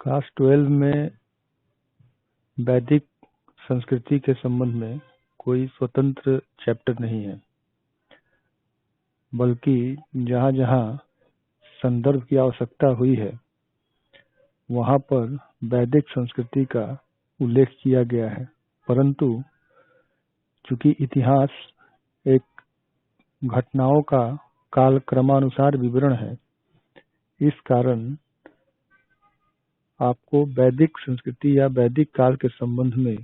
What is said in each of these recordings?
Class 12 में वैदिक संस्कृति के संबंध में कोई स्वतंत्र चैप्टर नहीं है, बल्कि जहाँ जहाँ संदर्भ की आवश्यकता हुई है वहाँ पर वैदिक संस्कृति का उल्लेख किया गया है। परंतु चूंकि इतिहास एक घटनाओं का कालक्रमानुसार विवरण है, इस कारण आपको वैदिक संस्कृति या वैदिक काल के संबंध में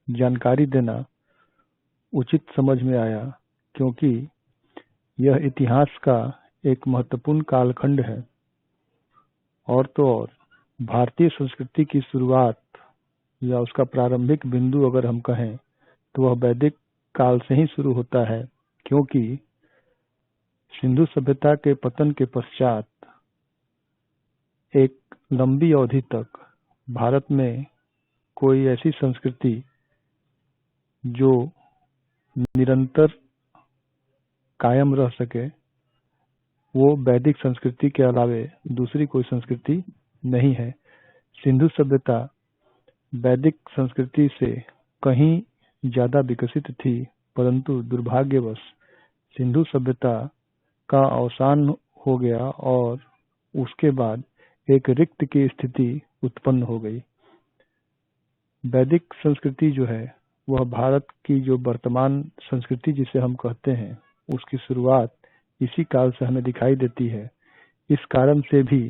जानकारी देना उचित समझ में आया, क्योंकि यह इतिहास का एक महत्वपूर्ण कालखंड है। और तो और भारतीय संस्कृति की शुरुआत या उसका प्रारंभिक बिंदु अगर हम कहें तो वह वैदिक काल से ही शुरू होता है, क्योंकि सिंधु सभ्यता के पतन के पश्चात एक लंबी अवधि तक भारत में कोई ऐसी संस्कृति जो निरंतर कायम रह सके वो वैदिक संस्कृति के अलावे दूसरी कोई संस्कृति नहीं है। सिंधु सभ्यता वैदिक संस्कृति से कहीं ज्यादा विकसित थी, परंतु दुर्भाग्यवश सिंधु सभ्यता का अवसान हो गया और उसके बाद एक रिक्त की स्थिति उत्पन्न हो गई। वैदिक संस्कृति जो है वह भारत की जो वर्तमान संस्कृति जिसे हम कहते हैं उसकी शुरुआत इसी काल से हमें दिखाई देती है। इस कारण से भी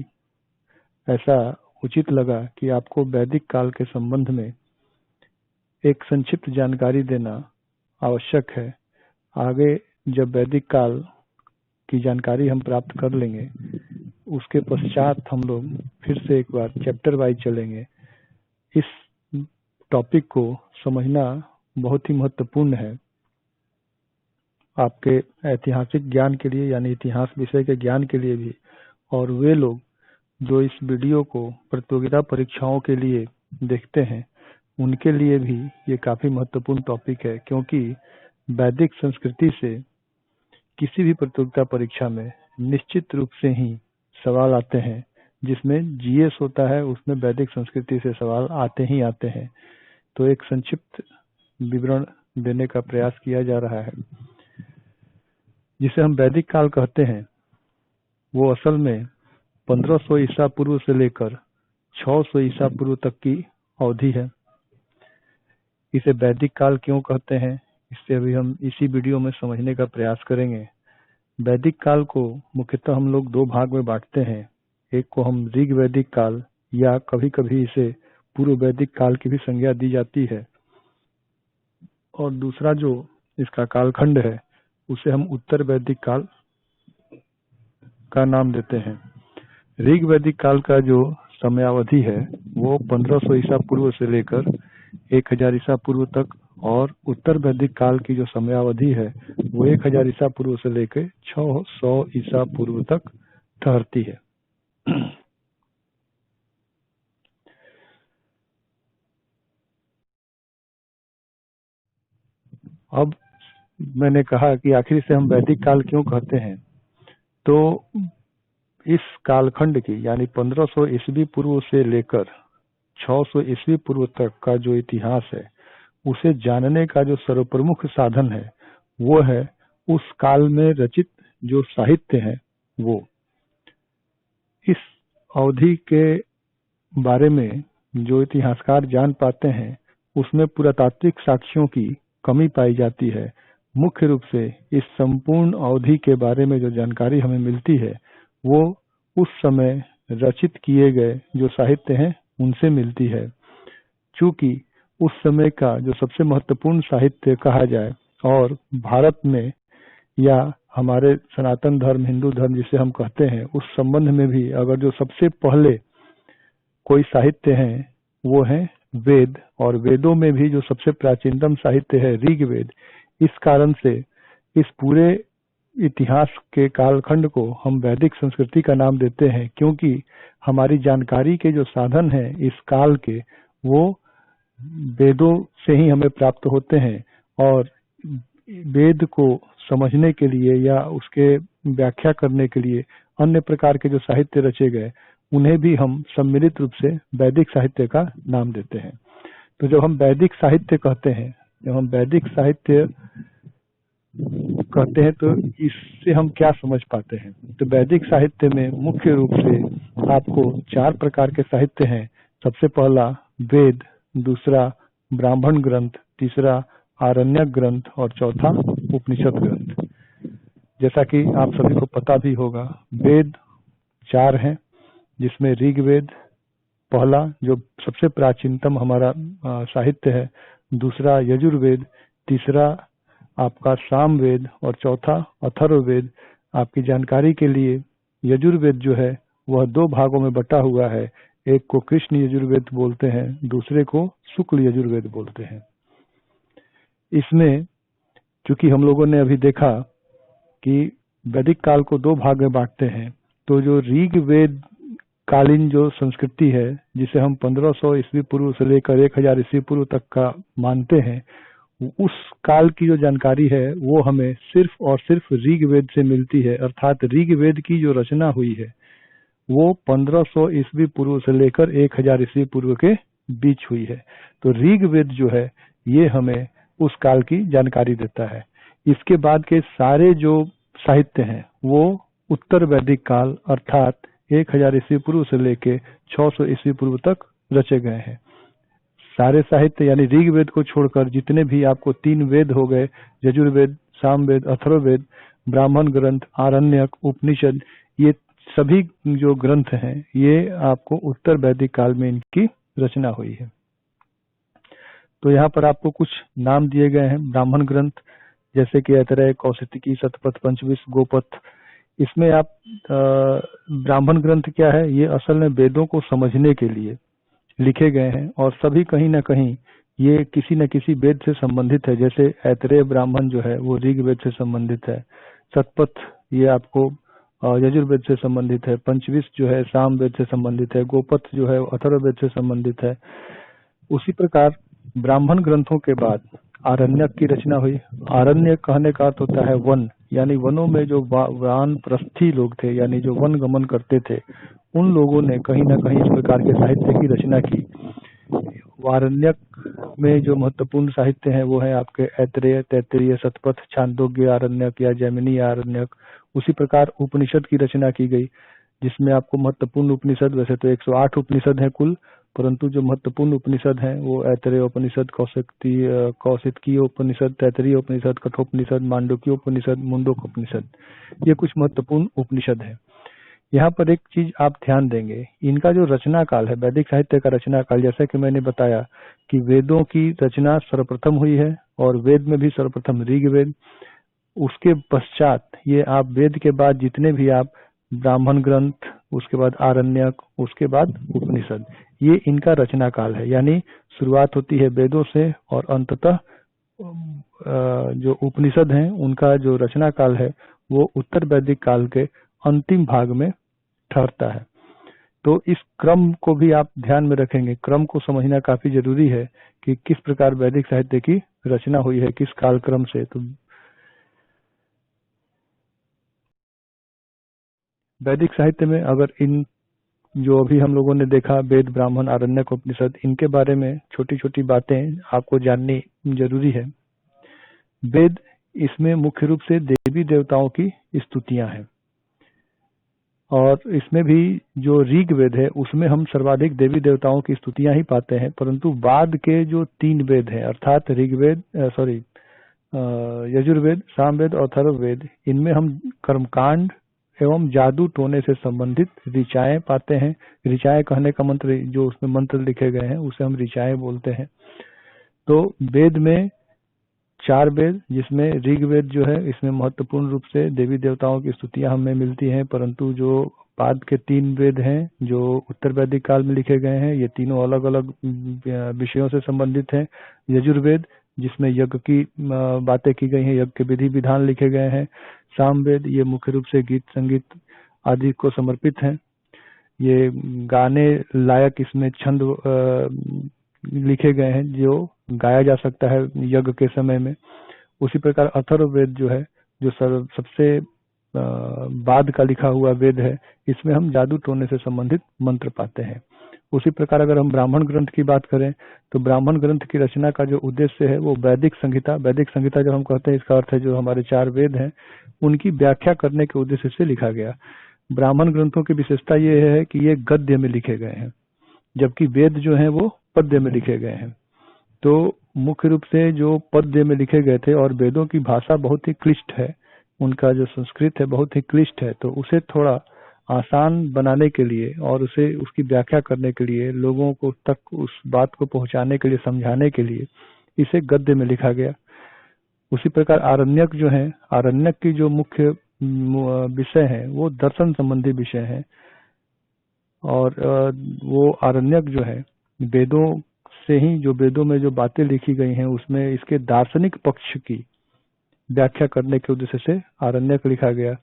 ऐसा उचित लगा कि आपको वैदिक काल के संबंध में एक संक्षिप्त जानकारी देना आवश्यक है। आगे जब वैदिक काल की जानकारी हम प्राप्त कर लेंगे, उसके पश्चात हम लोग फिर से एक बार चैप्टर वाइज चलेंगे। इस टॉपिक को समझना बहुत ही महत्वपूर्ण है आपके ऐतिहासिक ज्ञान के लिए, यानी इतिहास विषय के ज्ञान के लिए भी, और वे लोग जो इस वीडियो को प्रतियोगिता परीक्षाओं के लिए देखते हैं उनके लिए भी ये काफी महत्वपूर्ण टॉपिक है, क्योंकि वैदिक संस्कृति से किसी भी प्रतियोगिता परीक्षा में निश्चित रूप से ही सवाल आते हैं। जिसमें जीएस होता है उसमें वैदिक संस्कृति से सवाल आते ही आते हैं। तो एक संक्षिप्त विवरण देने का प्रयास किया जा रहा है। जिसे हम वैदिक काल कहते हैं वो असल में 1500 ईसा पूर्व से लेकर 600 ईसा पूर्व तक की अवधि है। इसे वैदिक काल क्यों कहते हैं, इससे अभी हम इसी वीडियो में समझने का प्रयास करेंगे। वैदिक काल को मुख्यतः हम लोग दो भाग में बांटते हैं। एक को हम ऋग वैदिक काल या कभी कभी इसे पूर्व वैदिक काल की भी संज्ञा दी जाती है, और दूसरा जो इसका कालखंड है उसे हम उत्तर वैदिक काल का नाम देते हैं। ऋग वैदिक काल का जो समयावधि है वो 1500 ईसा पूर्व से लेकर 1000 ईसा पूर्व तक, और उत्तर वैदिक काल की जो समयावधि है वो 1000 ईसा पूर्व से लेकर 600 ईसा पूर्व तक ठहरती है। अब मैंने कहा कि आखिर से हम वैदिक काल क्यों कहते हैं, तो इस कालखंड की यानी 1500 ईस्वी पूर्व से लेकर 600 ईस्वी पूर्व तक का जो इतिहास है उसे जानने का जो सर्वप्रमुख साधन है वो है उस काल में रचित जो साहित्य है। वो इस अवधि के बारे में जो इतिहासकार जान पाते हैं उसमें पुरातात्विक साक्ष्यों की कमी पाई जाती है। मुख्य रूप से इस संपूर्ण अवधि के बारे में जो जानकारी हमें मिलती है वो उस समय रचित किए गए जो साहित्य हैं उनसे मिलती है। चूंकि उस समय का जो सबसे महत्वपूर्ण साहित्य कहा जाए, और भारत में या हमारे सनातन धर्म हिंदू धर्म जिसे हम कहते हैं उस संबंध में भी अगर जो सबसे पहले कोई साहित्य है वो है वेद, और वेदों में भी जो सबसे प्राचीनतम साहित्य है ऋग्वेद। इस कारण से इस पूरे इतिहास के कालखंड को हम वैदिक संस्कृति का नाम देते हैं, क्योंकि हमारी जानकारी के जो साधन हैं इस काल के वो वेदों से ही हमें प्राप्त होते हैं, और वेद को समझने के लिए या उसके व्याख्या करने के लिए अन्य प्रकार के जो साहित्य रचे गए उन्हें भी हम सम्मिलित रूप से वैदिक साहित्य का नाम देते हैं। तो जब हम वैदिक साहित्य कहते हैं, जब हम वैदिक साहित्य कहते हैं तो इससे हम क्या समझ पाते हैं? तो वैदिक साहित्य में मुख्य रूप से आपको 4 प्रकार के साहित्य हैं। सबसे पहला वेद, दूसरा ब्राह्मण ग्रंथ, तीसरा आरण्यक ग्रंथ और चौथा उपनिषद ग्रंथ। जैसा कि आप सभी को पता भी होगा, वेद 4 हैं, जिसमें ऋग्वेद पहला जो सबसे प्राचीनतम हमारा साहित्य है, दूसरा यजुर्वेद, तीसरा आपका सामवेद और चौथा अथर्ववेद। आपकी जानकारी के लिए यजुर्वेद जो है वह 2 भागों में बटा हुआ है। एक को कृष्ण यजुर्वेद बोलते हैं, दूसरे को शुक्ल यजुर्वेद बोलते हैं। इसमें चूंकि हम लोगों ने अभी देखा कि वैदिक काल को 2 भाग में बांटते हैं, तो जो ऋग्वेद कालीन जो संस्कृति है, जिसे हम 1500 ईस्वी पूर्व से लेकर 1000 ईस्वी पूर्व तक का मानते हैं, उस काल की जो जानकारी है वो हमें सिर्फ और सिर्फ ऋग्वेद से मिलती है। अर्थात ऋग्वेद की जो रचना हुई है वो 1500 ईस्वी पूर्व से लेकर 1000 ईस्वी पूर्व के बीच हुई है। तो ऋग्वेद जो है ये हमें उस काल की जानकारी देता है। इसके बाद के सारे जो साहित्य हैं वो उत्तर वैदिक काल अर्थात 1000 ईस्वी पूर्व से लेकर 600 ईस्वी पूर्व तक रचे गए हैं। सारे साहित्य यानी ऋग्वेद को छोड़कर जितने भी आपको 3 वेद हो गए, यजुर्वेद, सामवेद, अथर्ववेद, ब्राह्मण ग्रंथ, आरण्यक, उपनिषद, ये सभी जो ग्रंथ हैं ये आपको उत्तर वैदिक काल में इनकी रचना हुई है। तो यहाँ पर आपको कुछ नाम दिए गए हैं ब्राह्मण ग्रंथ, जैसे कि ऐतरेय, कौशिकी, शतपथ, पंचविंश, गोपथ। इसमें आप ब्राह्मण ग्रंथ क्या है, ये असल में वेदों को समझने के लिए लिखे गए हैं और सभी कहीं ना कहीं ये किसी न किसी वेद से संबंधित है। जैसे ऐतरेय ब्राह्मण जो है वो ऋग्वेद से संबंधित है, शतपथ ये आपको यजुर्वेद से संबंधित है, पंचविंश जो है सामवेद से संबंधित है, गोपथ जो है अथर्ववेद से संबंधित है। उसी प्रकार ब्राह्मण ग्रंथों के बाद आरण्यक की रचना हुई। आरण्यक कहने का अर्थ होता है वन, यानी वनों में जो वानप्रस्थी लोग थे, यानी जो वन गमन करते थे, उन लोगों ने कहीं ना कहीं इस प्रकार के साहित्य की रचना की। आरण्यक में जो महत्वपूर्ण साहित्य हैं वो है आपके ऐतरेय, तैत्तिरीय, शतपथ, छांदोग्य आरण्यक या जैमिनी आरण्यक। उसी प्रकार उपनिषद की रचना की गई, जिसमें आपको महत्वपूर्ण उपनिषद, वैसे तो 108 उपनिषद हैं कुल, परंतु जो महत्वपूर्ण उपनिषद हैं वो ऐतरेय उपनिषद, कौशिकी उपनिषद, तैत्तिरीय उपनिषद, कठोपनिषद, मांडुक्य उपनिषद, मुंडक उपनिषद, ये कुछ महत्वपूर्ण उपनिषद हैं। यहाँ पर एक चीज आप ध्यान देंगे, इनका जो रचना काल है, वैदिक साहित्य का रचना काल, जैसा कि मैंने बताया कि वेदों की रचना सर्वप्रथम हुई है और वेद में भी सर्वप्रथम ऋग्वेद। उसके पश्चात ये आप वेद के बाद जितने भी आप ब्राह्मण ग्रंथ, उसके बाद आरण्यक, उसके बाद उपनिषद, ये इनका रचना काल है। यानी शुरुआत होती है वेदों से और अंततः जो उपनिषद हैं उनका जो रचना काल है वो उत्तर वैदिक काल के अंतिम भाग में ठहरता है। तो इस क्रम को भी आप ध्यान में रखेंगे, क्रम को समझना काफी जरूरी है कि किस प्रकार वैदिक साहित्य की रचना हुई है, किस कालक्रम से। तो वैदिक साहित्य में अगर इन जो अभी हम लोगों ने देखा वेद, ब्राह्मण, आरण्यक, उपनिषद, इनके बारे में छोटी छोटी बातें आपको जाननी जरूरी है। वेद, इसमें मुख्य रूप से देवी देवताओं की स्तुतियां हैं और इसमें भी जो ऋग्वेद है उसमें हम सर्वाधिक देवी देवताओं की स्तुतियां ही पाते हैं, परंतु बाद के जो 3 वेद हैं अर्थात ऋग्वेद, यजुर्वेद, सामवेद और अथर्ववेद, इनमें हम कर्मकांड एवं जादू टोने से संबंधित ऋचाएं पाते हैं। ऋचाएं कहने का मंत्र, जो उसमें मंत्र लिखे गए हैं उसे हम ऋचाएं बोलते हैं। तो वेद में 4 वेद, जिसमें ऋग्वेद जो है इसमें महत्वपूर्ण रूप से देवी देवताओं की स्तुतियां हमें मिलती हैं, परंतु जो बाद के 3 वेद हैं जो उत्तर वैदिक काल में लिखे गए हैं, ये तीनों अलग अलग विषयों से संबंधित हैं। यजुर्वेद, जिसमें यज्ञ की बातें की गई हैं, यज्ञ के विधि विधान लिखे गए हैं। सामवेद, ये मुख्य रूप से गीत संगीत आदि को समर्पित हैं, ये गाने लायक इसमें छंद लिखे गए हैं जो गाया जा सकता है यज्ञ के समय में। उसी प्रकार अथर्ववेद जो है, जो सबसे बाद का लिखा हुआ वेद है, इसमें हम जादू टोने से संबंधित मंत्र पाते हैं। उसी प्रकार अगर हम ब्राह्मण ग्रंथ की बात करें तो ब्राह्मण ग्रंथ की रचना का जो उद्देश्य है वो वैदिक संहिता जब हम कहते हैं इसका अर्थ है जो हमारे 4 वेद हैं उनकी व्याख्या करने के उद्देश्य से लिखा गया। ब्राह्मण ग्रंथों की विशेषता ये है कि ये गद्य में लिखे गए हैं, जबकि वेद जो हैं वो पद्य में लिखे गए हैं। तो मुख्य रूप से जो पद्य में लिखे गए थे, और वेदों की भाषा बहुत ही क्लिष्ट है, उनका जो संस्कृत है बहुत ही क्लिष्ट है, तो उसे थोड़ा आसान बनाने के लिए और उसे उसकी व्याख्या करने के लिए, लोगों को तक उस बात को पहुंचाने के लिए, समझाने के लिए इसे गद्य में लिखा गया। उसी प्रकार आरण्यक जो है, आरण्यक की जो मुख्य विषय है वो दर्शन संबंधी विषय है, और वो आरण्यक जो है वेदों से ही, जो वेदों में जो बातें लिखी गई हैं उसमें इसके दार्शनिक पक्ष की व्याख्या करने के उद्देश्य से आरण्यक लिखा गया।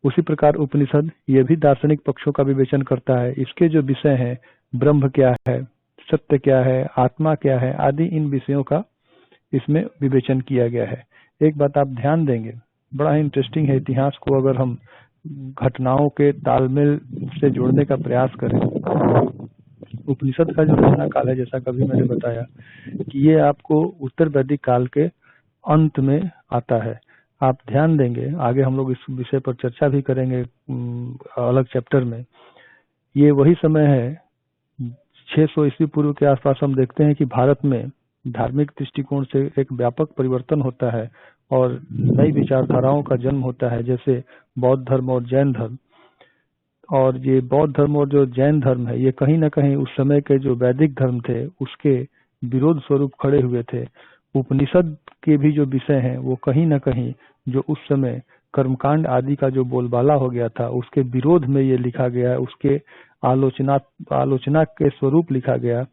उसी प्रकार उपनिषद ये भी दार्शनिक पक्षों का विवेचन करता है। इसके जो विषय हैं, ब्रह्म क्या है, सत्य क्या है, आत्मा क्या है, आदि इन विषयों का इसमें विवेचन किया गया है। एक बात आप ध्यान देंगे, बड़ा ही इंटरेस्टिंग है, इतिहास को अगर हम घटनाओं के तालमेल से जोड़ने का प्रयास करें, उपनिषद का जो रचना काल है, जैसा कभी मैंने बताया कि ये आपको उत्तर वैदिक काल के अंत में आता है। आप ध्यान देंगे, आगे हम लोग इस विषय पर चर्चा भी करेंगे अलग चैप्टर में। ये वही समय है 600 ईस्वी पूर्व के आसपास हम देखते हैं कि भारत में धार्मिक दृष्टिकोण से एक व्यापक परिवर्तन होता है और नई विचारधाराओं का जन्म होता है, जैसे बौद्ध धर्म और जैन धर्म। और ये बौद्ध धर्म और जो जैन धर्म है, ये कहीं ना कहीं उस समय के जो वैदिक धर्म थे उसके विरोध स्वरूप खड़े हुए थे। उपनिषद के भी जो विषय हैं वो कहीं ना कहीं जो उस समय कर्मकांड आदि का जो बोलबाला हो गया था उसके विरोध में ये लिखा गया है, उसके आलोचना के स्वरूप लिखा गया।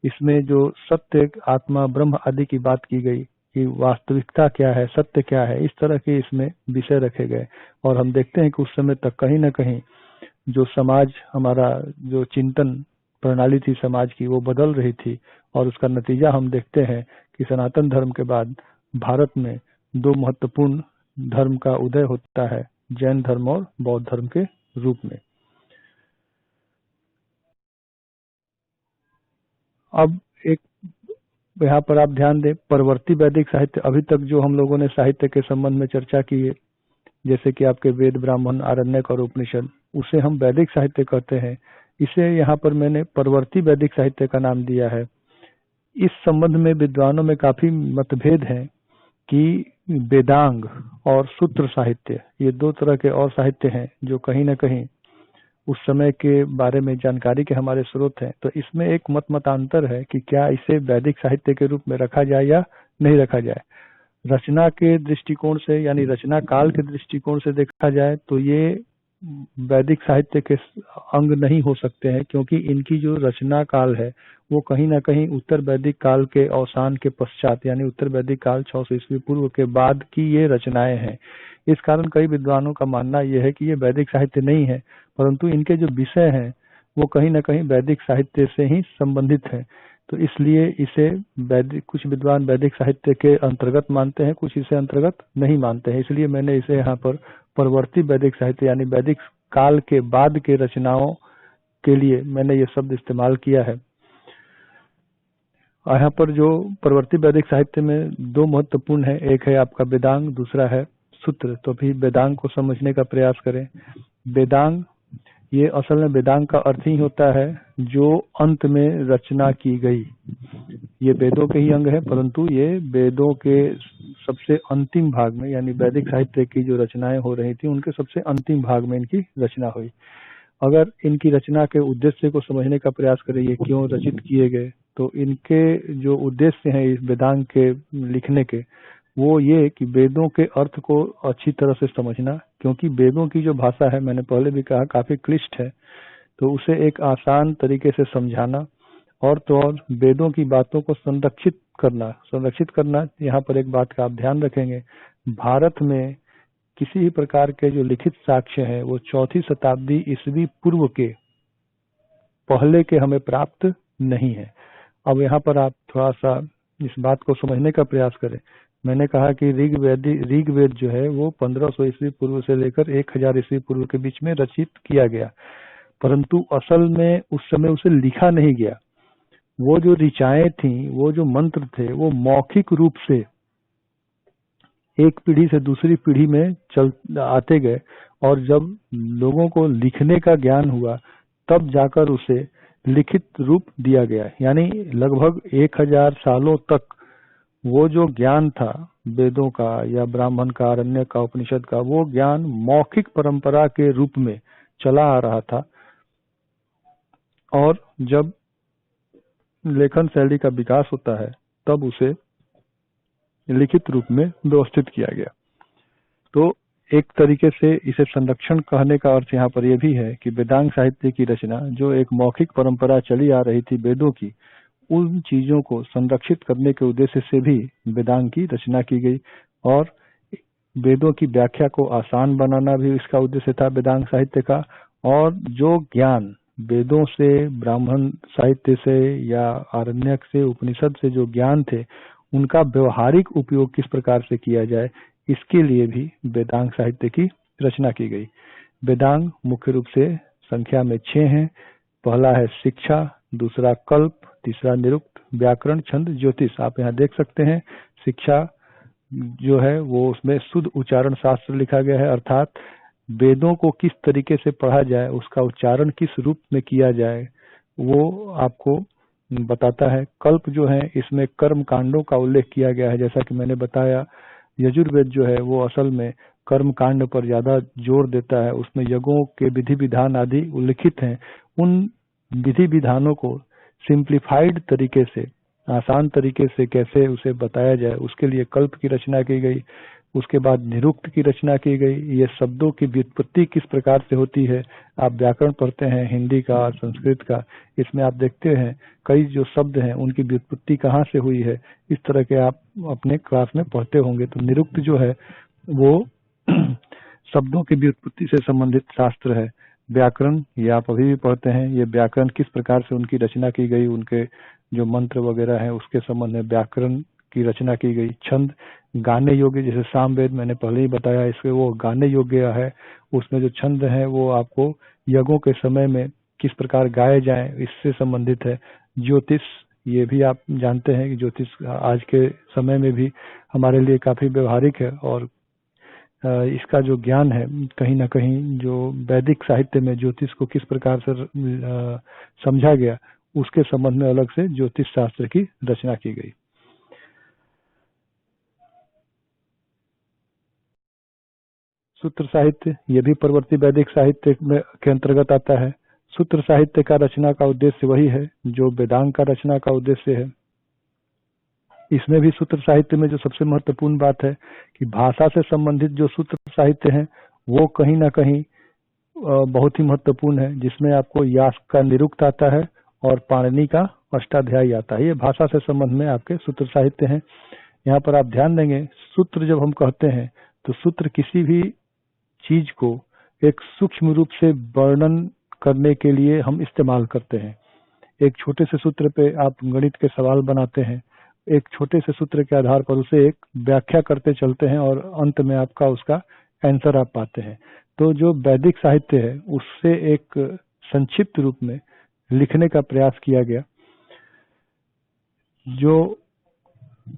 इसमें जो सत्य, आत्मा, ब्रह्म आदि की बात की गई कि वास्तविकता क्या है, सत्य क्या है, इस तरह के इसमें विषय रखे गए। और हम देखते हैं कि उस समय तक कहीं ना कहीं जो समाज, हमारा जो चिंतन प्रणाली थी समाज की, वो बदल रही थी। और उसका नतीजा हम देखते हैं कि सनातन धर्म के बाद भारत में 2 महत्वपूर्ण धर्म का उदय होता है, जैन धर्म और बौद्ध धर्म के रूप में। अब एक यहाँ पर आप ध्यान दें, परवर्ती वैदिक साहित्य, अभी तक जो हम लोगों ने साहित्य के संबंध में चर्चा की है, जैसे कि आपके वेद, ब्राह्मण, आरण्यक और उपनिषद, उसे हम वैदिक साहित्य कहते हैं। इसे यहाँ पर मैंने परवर्ती वैदिक साहित्य का नाम दिया है। इस संबंध में विद्वानों में काफी मतभेद हैं कि वेदांग और सूत्र साहित्य, ये 2 तरह के और साहित्य हैं जो कहीं ना कहीं उस समय के बारे में जानकारी के हमारे स्रोत हैं। तो इसमें एक मतांतर है कि क्या इसे वैदिक साहित्य के रूप में रखा जाए या नहीं रखा जाए। रचना के दृष्टिकोण से, यानी रचना काल के दृष्टिकोण से देखा जाए तो ये वैदिक साहित्य के अंग नहीं हो सकते हैं, क्योंकि इनकी जो रचना काल है वो कहीं ना कहीं उत्तर वैदिक काल के अवसान के पश्चात, यानी उत्तर वैदिक काल 600 ईस्वी पूर्व के बाद की ये रचनाएं हैं। इस कारण कई विद्वानों का मानना यह है कि ये वैदिक साहित्य नहीं है, परंतु इनके जो विषय हैं वो कहीं ना कहीं वैदिक साहित्य से ही संबंधित है। तो इसलिए इसे वैदिक, कुछ विद्वान वैदिक साहित्य के अंतर्गत मानते हैं, कुछ इसे अंतर्गत नहीं मानते हैं। इसलिए मैंने इसे यहाँ पर परवर्ती वैदिक साहित्य, यानी वैदिक काल के बाद के रचनाओं के लिए मैंने ये शब्द इस्तेमाल किया है। यहाँ पर जो परवर्ती वैदिक साहित्य में 2 महत्वपूर्ण है, एक है आपका वेदांग, दूसरा है सूत्र। तो अभी वेदांग को समझने का प्रयास करें। वेदांग, ये असल में वेदांग का अर्थ ही होता है जो अंत में रचना की गई। ये वेदों के ही अंग है, परंतु ये वेदों के सबसे अंतिम भाग में, यानी वैदिक साहित्य की जो रचनाएं हो रही थी उनके सबसे अंतिम भाग में इनकी रचना हुई। अगर इनकी रचना के उद्देश्य को समझने का प्रयास करें, ये क्यों रचित किए गए, तो इनके जो उद्देश्य हैं इस वेदांग के लिखने के, वो ये कि वेदों के अर्थ को अच्छी तरह से समझना, क्योंकि वेदों की जो भाषा है, मैंने पहले भी कहा, काफी क्लिष्ट है, तो उसे एक आसान तरीके से समझाना, और तो और वेदों की बातों को संरक्षित करना। यहाँ पर एक बात का आप ध्यान रखेंगे, भारत में किसी भी प्रकार के जो लिखित साक्ष्य हैं वो 4वीं शताब्दी ईस्वी पूर्व के पहले के हमें प्राप्त नहीं है। अब यहाँ पर आप थोड़ा सा इस बात को समझने का प्रयास करें। मैंने कहा कि ऋग्वेद जो है वो 1500 ईस्वी पूर्व से लेकर 1000 ईस्वी पूर्व के बीच में रचित किया गया, परंतु असल में उस समय उसे लिखा नहीं गया। वो जो ऋचाएं थी, वो जो मंत्र थे, वो मौखिक रूप से एक पीढ़ी से दूसरी पीढ़ी में चल आते गए, और जब लोगों को लिखने का ज्ञान हुआ तब जाकर उसे लिखित रूप दिया गया। यानी लगभग 1000 सालों तक वो जो ज्ञान था वेदों का या ब्राह्मण का, अरण्य का, उपनिषद का, वो ज्ञान मौखिक परंपरा के रूप में चला आ रहा था। और जब लेखन शैली का विकास होता है तब उसे लिखित रूप में व्यवस्थित किया गया। तो एक तरीके से इसे संरक्षण कहने का अर्थ यहाँ पर यह भी है कि वेदांग साहित्य की रचना, जो एक मौखिक परंपरा चली आ रही थी वेदों की, उन चीजों को संरक्षित करने के उद्देश्य से भी वेदांग की रचना की गई। और वेदों की व्याख्या को आसान बनाना भी इसका उद्देश्य था वेदांग साहित्य का। और जो ज्ञान वेदों से, ब्राह्मण साहित्य से या आरण्यक से, उपनिषद से जो ज्ञान थे, उनका व्यवहारिक उपयोग किस प्रकार से किया जाए, इसके लिए भी वेदांग साहित्य की रचना की गई। वेदांग मुख्य रूप से संख्या में 6 हैं। पहला है शिक्षा, दूसरा कल्प, तीसरा निरुक्त, व्याकरण, छंद, ज्योतिष। आप यहाँ देख सकते हैं शिक्षा जो है वो उसमें शुद्ध उच्चारण शास्त्र लिखा गया है, अर्थात वेदों को किस तरीके से पढ़ा जाए, उसका उच्चारण किस रूप में किया जाए, वो आपको बताता है। कल्प जो है इसमें कर्म कांडों का उल्लेख किया गया है। जैसा कि मैंने बताया, यजुर्वेद जो है वो असल में कर्म कांड पर ज्यादा जोर देता है, उसमें यज्ञों के विधि विधान आदि उल्लिखित हैं। उन विधि विधानों को सिंप्लीफाइड तरीके से, आसान तरीके से कैसे उसे बताया जाए, उसके लिए कल्प की रचना की गई। उसके बाद निरुक्त की रचना की गई। ये शब्दों की व्युत्पत्ति किस प्रकार से होती है, आप व्याकरण पढ़ते हैं हिंदी का, संस्कृत का, इसमें आप देखते हैं कई जो शब्द हैं उनकी व्युत्पत्ति कहाँ से हुई है, इस तरह के आप अपने क्लास में पढ़ते होंगे। तो निरुक्त जो है वो शब्दों की व्युत्पत्ति से संबंधित शास्त्र है। व्याकरण ये आप अभी भी पढ़ते हैं, ये व्याकरण किस प्रकार से उनकी रचना की गई, उनके जो मंत्र वगैरह हैं उसके संबंध में व्याकरण की रचना की गई। छंद गाने योग्य, जैसे सामवेद मैंने पहले ही बताया, इसके वो गाने योग्य है। उसमें जो छंद है वो आपको यज्ञों के समय में किस प्रकार गाए जाएं इससे संबंधित है। ज्योतिष, ये भी आप जानते हैं कि ज्योतिष आज के समय में भी हमारे लिए काफी व्यवहारिक है, और इसका जो ज्ञान है कहीं ना कहीं जो वैदिक साहित्य में ज्योतिष को किस प्रकार से समझा गया, उसके संबंध में अलग से ज्योतिष शास्त्र की रचना की गई। सूत्र साहित्य ये भी परवर्ती वैदिक साहित्य में के अंतर्गत आता है। सूत्र साहित्य का रचना का उद्देश्य वही है जो वेदांग का रचना का उद्देश्य है। इसमें भी सूत्र साहित्य में जो सबसे महत्वपूर्ण बात है कि भाषा से संबंधित जो सूत्र साहित्य है वो कहीं ना कहीं बहुत ही महत्वपूर्ण है, जिसमें आपको यास्क का निरुक्त आता है और पाणिनि का अष्टाध्यायी आता है। ये भाषा से संबंध में आपके सूत्र साहित्य हैं। यहाँ पर आप ध्यान देंगे, सूत्र जब हम कहते हैं तो सूत्र किसी भी चीज को एक सूक्ष्म रूप से वर्णन करने के लिए हम इस्तेमाल करते हैं। एक छोटे से सूत्र पे आप गणित के सवाल बनाते हैं, एक छोटे से सूत्र के आधार पर उसे एक व्याख्या करते चलते हैं और अंत में आपका उसका आंसर आप पाते हैं। तो जो वैदिक साहित्य है उससे एक संक्षिप्त रूप में लिखने का प्रयास किया गया। जो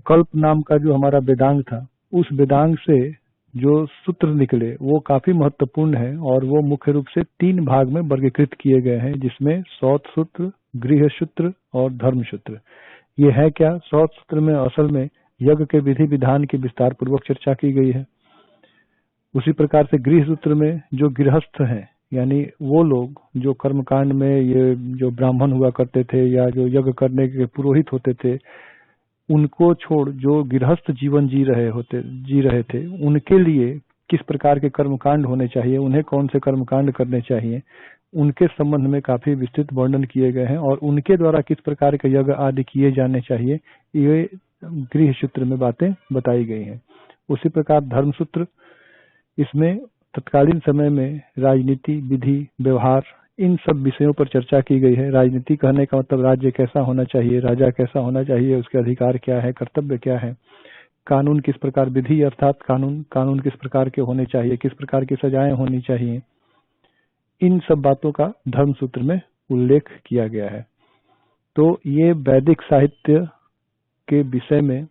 कल्प नाम का जो हमारा वेदांग था, उस वेदांग से जो सूत्र निकले वो काफी महत्वपूर्ण है, और वो मुख्य रूप से 3 भाग में वर्गीकृत किए गए हैं, जिसमें सौत सूत्र, गृह सूत्र और धर्म सूत्र। ये है क्या? सौत सूत्र में असल में यज्ञ के विधि विधान की विस्तार पूर्वक चर्चा की गई है। उसी प्रकार से गृह सूत्र में जो गृहस्थ हैं, यानी वो लोग जो कर्मकांड में ये जो ब्राह्मण हुआ करते थे या जो यज्ञ करने के पुरोहित होते थे, उनको छोड़ जो गृहस्थ जीवन जी रहे थे, उनके लिए किस प्रकार के कर्मकांड होने चाहिए, उन्हें कौन से कर्मकांड करने चाहिए, उनके संबंध में काफी विस्तृत वर्णन किए गए हैं, और उनके द्वारा किस प्रकार के यज्ञ आदि किए जाने चाहिए, ये गृह सूत्र में बातें बताई गई हैं। उसी प्रकार धर्म सूत्र, इसमें तत्कालीन समय में राजनीति, विधि, व्यवहार, इन सब विषयों पर चर्चा की गई है। राजनीति कहने का मतलब राज्य कैसा होना चाहिए, राजा कैसा होना चाहिए, उसके अधिकार क्या है, कर्तव्य क्या है। कानून किस प्रकार, विधि अर्थात कानून किस प्रकार के होने चाहिए, किस प्रकार की सजाएं होनी चाहिए, इन सब बातों का धर्मसूत्र में उल्लेख किया गया है। तो ये वैदिक साहित्य के विषय में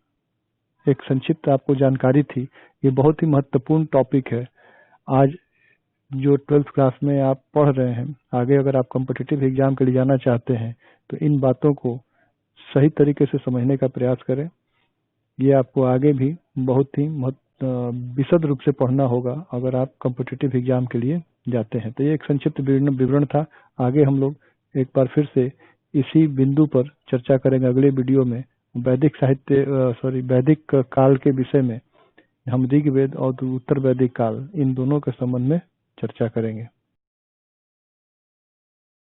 एक संक्षिप्त आपको जानकारी थी। ये बहुत ही महत्वपूर्ण टॉपिक है। आज जो 12th क्लास में आप पढ़ रहे हैं, आगे अगर आप कॉम्पिटिटिव एग्जाम के लिए जाना चाहते हैं तो इन बातों को सही तरीके से समझने का प्रयास करें। ये आपको आगे भी बहुत ही विशद रूप से पढ़ना होगा अगर आप कॉम्पिटिटिव एग्जाम के लिए जाते हैं। तो ये एक संक्षिप्त विवरण था। आगे हम लोग एक बार फिर से इसी बिंदु पर चर्चा करेंगे अगले वीडियो में। वैदिक काल के विषय में हम ऋग्वेद और उत्तर वैदिक काल इन दोनों के संबंध में चर्चा करेंगे।